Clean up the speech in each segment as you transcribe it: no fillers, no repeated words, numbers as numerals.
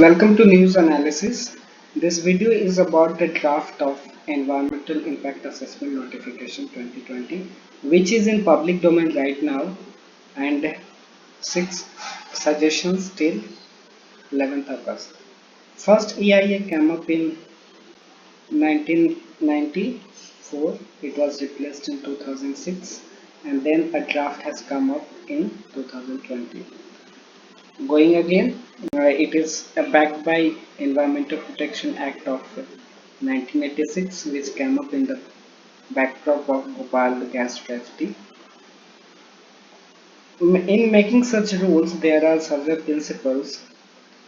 Welcome to News Analysis. This video is about the draft of Environmental Impact Assessment Notification 2020, which is in public domain right now, and six suggestions till 11th August. First EIA came up in 1994, it was replaced in 2006, and then a draft has come up in 2020. Going again, it is backed by Environmental Protection Act of 1986, which came up in the backdrop of Bhopal gas tragedy. In making such rules, there are several principles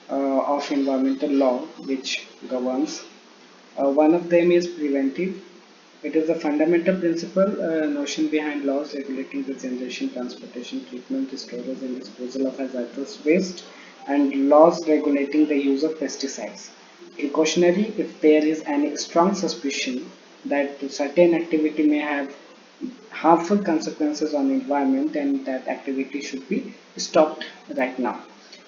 of environmental law which governs. One of them is preventive. It is a fundamental principle, notion behind laws regulating the generation, transportation, treatment, storage, and disposal of hazardous waste, and laws regulating the use of pesticides. Precautionary, if there is any strong suspicion that certain activity may have harmful consequences on the environment, and that activity should be stopped right now.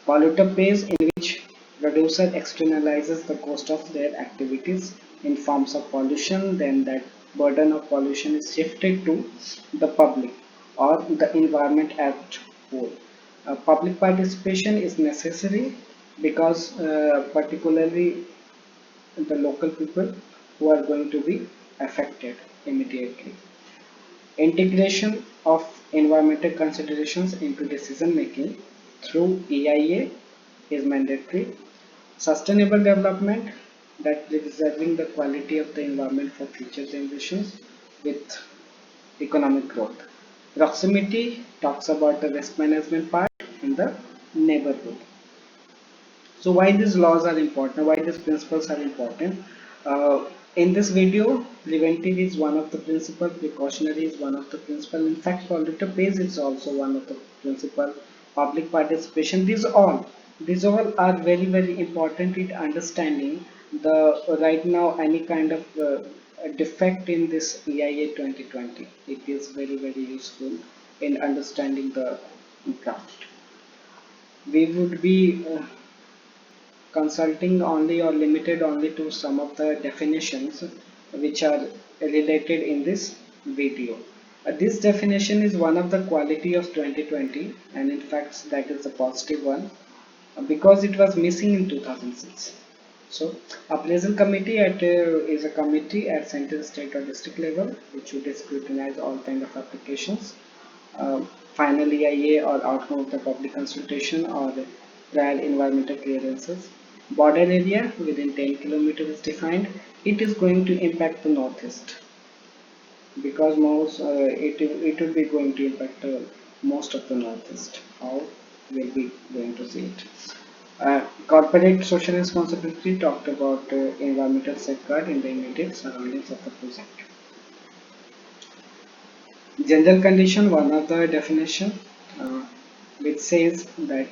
Polluter pays, in which producer externalizes the cost of their activities in forms of pollution, then that burden of pollution is shifted to the public or the environment as whole. Public participation is necessary because particularly the local people who are going to be affected immediately. Integration of environmental considerations into decision making through EIA is mandatory. Sustainable development, that preserving the quality of the environment for future generations with economic growth. Proximity talks about the waste management part in the neighborhood. So why these laws are important, why these principles are important? In this video, preventive is one of the principle, precautionary is one of the principle. In fact, polluter pays is also one of the principle. Public participation, these all are very important in understanding the right now any kind of defect in this EIA 2020. It is very useful in understanding the draft. We would be consulting only or limited only to some of the definitions which are related in this video. This definition is one of the quality of 2020, and in fact that is a positive one because it was missing in 2006. So appraisal committee is a committee at central, state or district level which should scrutinize all kind of applications. Final EIA or outcome of the public consultation or prior environmental clearances. Border area within 10 kilometers is defined. It is going to impact the northeast because it will be going to impact most of the northeast. How will be going to see it? Corporate social responsibility talked about environmental safeguard in the immediate surroundings of the project. General condition, one of the definition uh, which says that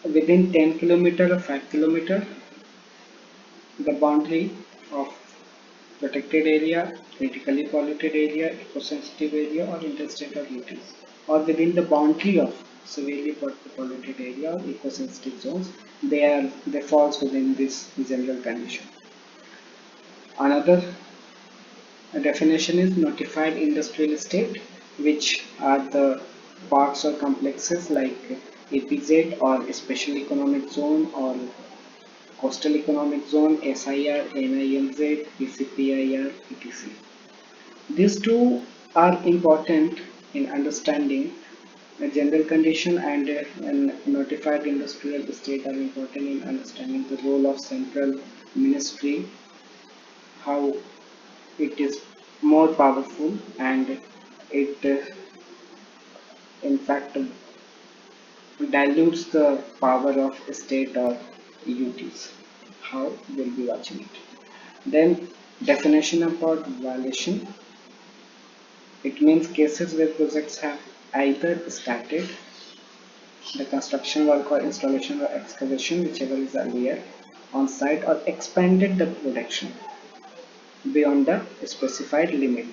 within 10 kilometer or 5 kilometer, the boundary of protected area, critically polluted area, eco-sensitive area or interstate or UTs, or within the boundary of severely polluted area or eco-sensitive zones, they falls within this general condition. Another definition is notified industrial estate, which are the parks or complexes like EPZ or special economic zone or coastal economic zone, SIR, NIMZ, PCPIR, etc. These two are important in understanding a general condition, and notified industrial estate are important in understanding the role of central ministry, how it is more powerful, and it in fact dilutes the power of state or UTs. How we'll be watching it. Then definition about violation. It means cases where projects have either started the construction work or installation or excavation, whichever is earlier, on site or expanded the production beyond the specified limit.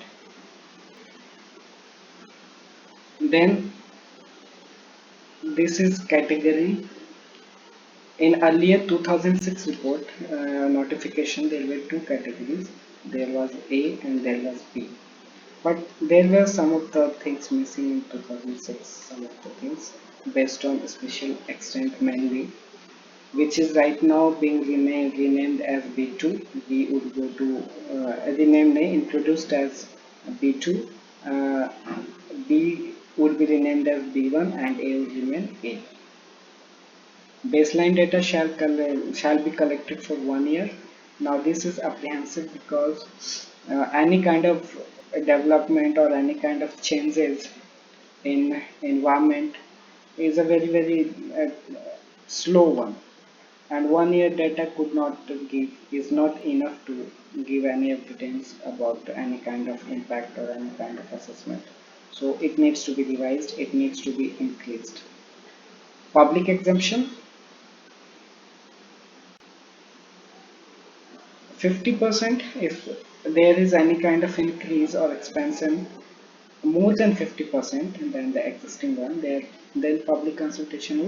Then this is category. In earlier 2006 report notification, there were two categories. There was A and there was B. But there were some of the things missing in 2006, some of the things based on special extent mainly, which is right now being renamed as B2. We would go to renamed, introduced as B2. Uh, B would be renamed as B1 and A would remain A. Baseline data shall be collected for 1 year. Now this is apprehensive because any kind of development or any kind of changes in environment is a very slow one, and 1 year data could not give is not enough to give any evidence about any kind of impact or any kind of assessment. So it needs to be revised, it needs to be increased. Public exemption 50%. If there is any kind of increase or expansion more than 50% than the existing one, there then public consultation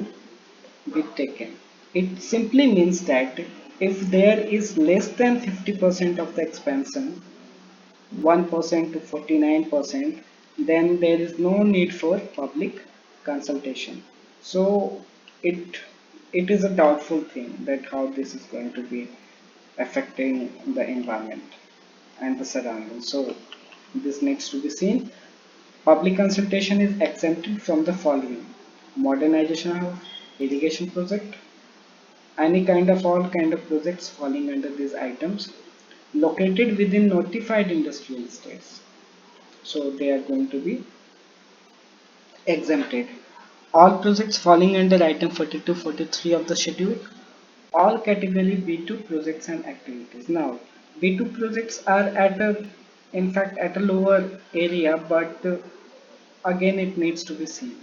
would be taken. It simply means that if there is less than 50% of the expansion, 1% to 49%, then there is no need for public consultation. So it it is a doubtful thing that how this is going to be affecting the environment and the surroundings. So this needs to be seen. Public consultation is exempted from the following: modernization of irrigation project, any kind of all kind of projects falling under these items located within notified industrial estates. So they are going to be exempted. All projects falling under item 42-43 of the schedule, all category B2 projects and activities. Now, B2 projects are in fact, at a lower area, but again, it needs to be seen.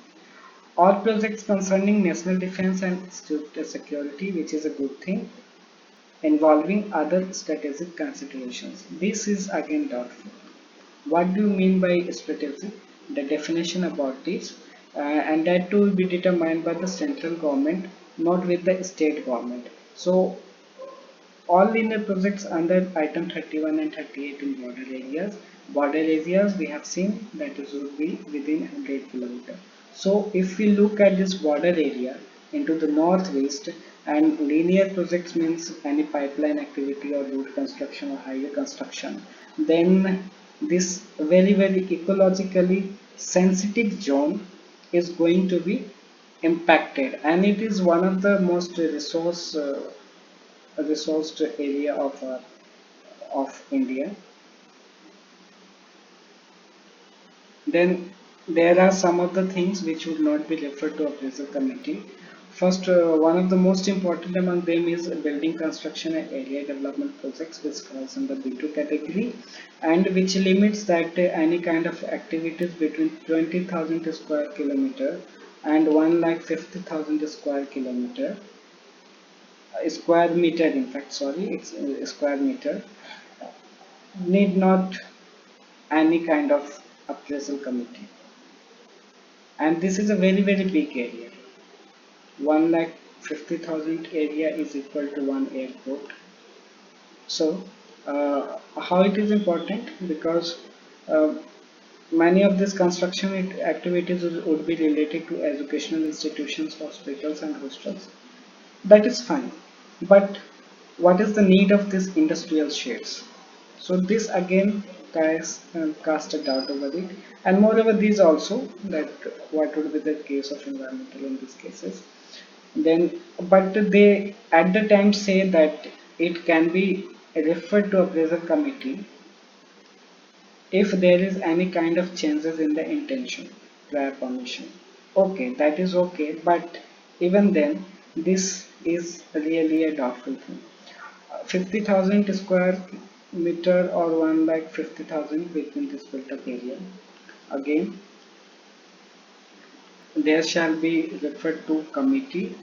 All projects concerning national defense and security, which is a good thing, involving other strategic considerations. This is again doubtful. What do you mean by strategic? The definition about this, and that to be determined by the central government, not with the state government. So all linear projects under item 31 and 38 in border areas. Border areas we have seen that is would be within 100 kilometer. So if we look at this border area into the northwest, and linear projects means any pipeline activity or road construction or highway construction, then this very ecologically sensitive zone is going to be impacted, and it is one of the most resourced area of India. Then there are some of the things which would not be referred to appraisal committee. First, one of the most important among them is building construction and area development projects, which falls under B2 category, and which limits that any kind of activities between 20,000 square kilometer and 1,50,000 square kilometer, square meter, in fact, sorry, it's square meter, need not any kind of appraisal committee. And this is a very big area. 1,50,000 area is equal to one airport. So how it is important? Because uh, many of these construction activities would be related to educational institutions, hospitals and hostels. That is fine, but what is the need of these industrial shades? So this again cast a doubt over it, and moreover these also, that what would be the case of environmental in these cases. Then, but they at the time say that it can be referred to appraisal committee if there is any kind of changes in the intention prior permission. Okay, that is okay, but even then this is really a doubtful thing. 50,000 square meter or 1,50,000 within this built up area. Again, there shall be referred to committee,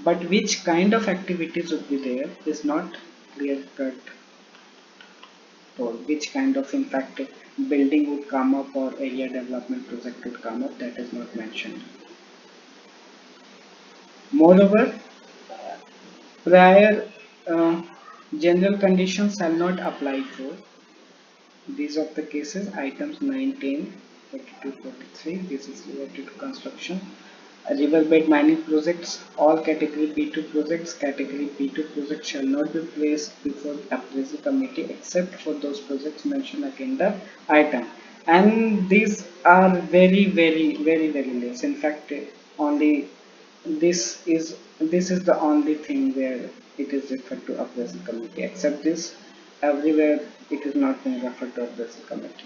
but which kind of activities would be there is not clear cut told. Which kind of, in fact, building would come up or area development project would come up, that is not mentioned. Moreover, prior uh, general conditions shall not apply for these of the cases items 19, 42, 43. This is related to construction. Riverbed mining projects, all category B2 projects, category B2 projects shall not be placed before appraisal committee except for those projects mentioned again the item. And these are very less. In fact, only this is the only thing where it is referred to appraisal committee. Except this, everywhere it is not being referred to appraisal committee.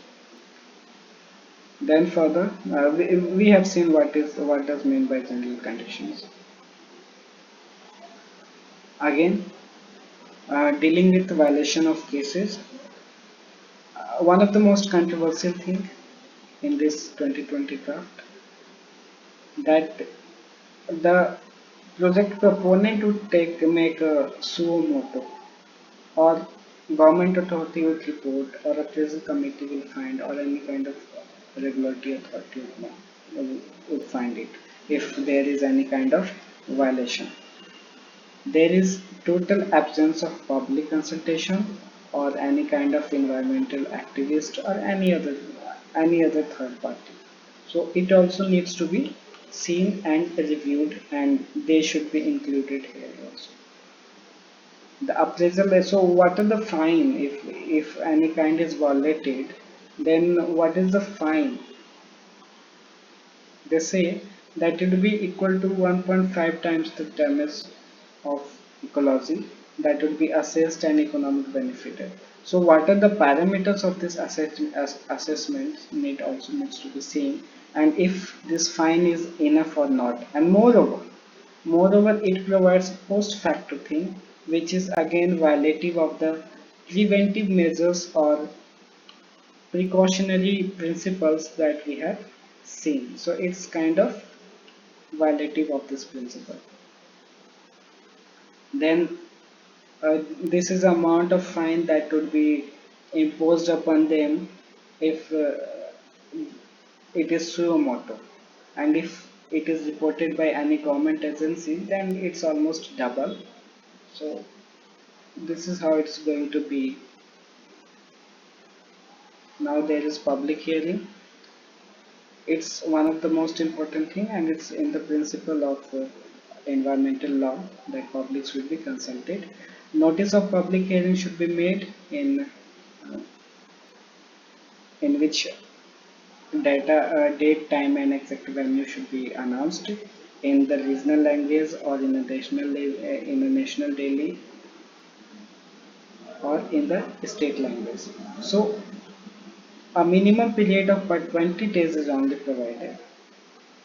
Then further, we have seen what does mean by general conditions. Again, dealing with violation of cases, one of the most controversial thing in this 2020 draft, that the project proponent would make a suo motu, or government authority would report, or appraisal committee will find, or any kind of regulatory authority would find it if there is any kind of violation. There is total absence of public consultation or any kind of environmental activist or any other third party. So it also needs to be seen and reviewed, and they should be included here also. The appraisal. So what are the fine if any kind is violated? Then what is the fine? They say that it will be equal to 1.5 times the damage of ecology that would be assessed and economic benefited. So what are the parameters of this assessment also needs to be seen, and if this fine is enough or not. And moreover it provides post facto thing, which is again violative of the preventive measures or precautionary principles that we have seen. So it's kind of violative of this principle. Then this is amount of fine that would be imposed upon them if it is suo motu, and if it is reported by any government agency, then it's almost double. So this is how it's going to be. Now there is public hearing. It's one of the most important thing, and it's in the principle of environmental law that public should be consulted. Notice of public hearing should be made in which date, time, and exact venue should be announced in the regional language or in a national daily or in the state language. So a minimum period of but 20 days is only provided.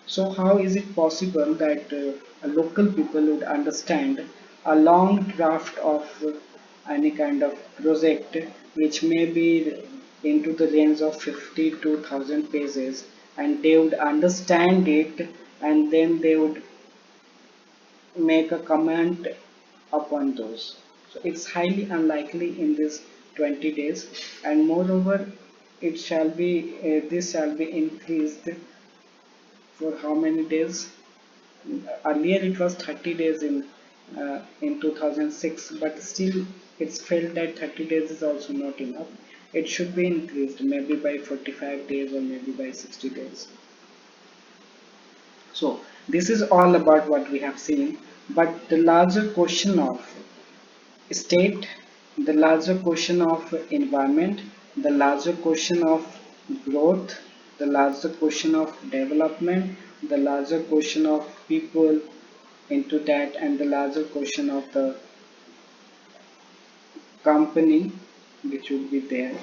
So how is it possible that local people would understand a long draft of any kind of project which may be into the range of 50 to 1000 pages, and they would understand it, and then they would make a comment upon those. So it's highly unlikely in this 20 days, and moreover it shall be this shall be increased for how many days? Earlier it was 30 days in 2006, but still it's felt that 30 days is also not enough. It should be increased maybe by 45 days or maybe by 60 days. So this is all about what we have seen, but the larger question of state, the larger question of environment, the larger question of growth, the larger question of development, the larger question of people into that, and the larger question of the company which would be there.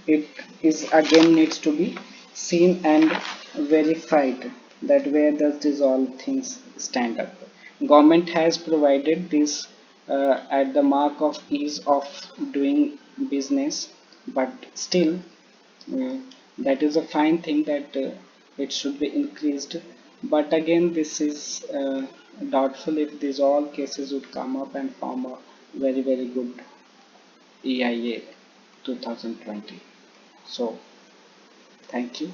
It is again needs to be seen and verified that where does this all things stand up. Government has provided this at the mark of ease of doing business, but still that is a fine thing that it should be increased. But again, this is doubtful if these all cases would come up and form a very good EIA 2020. So thank you.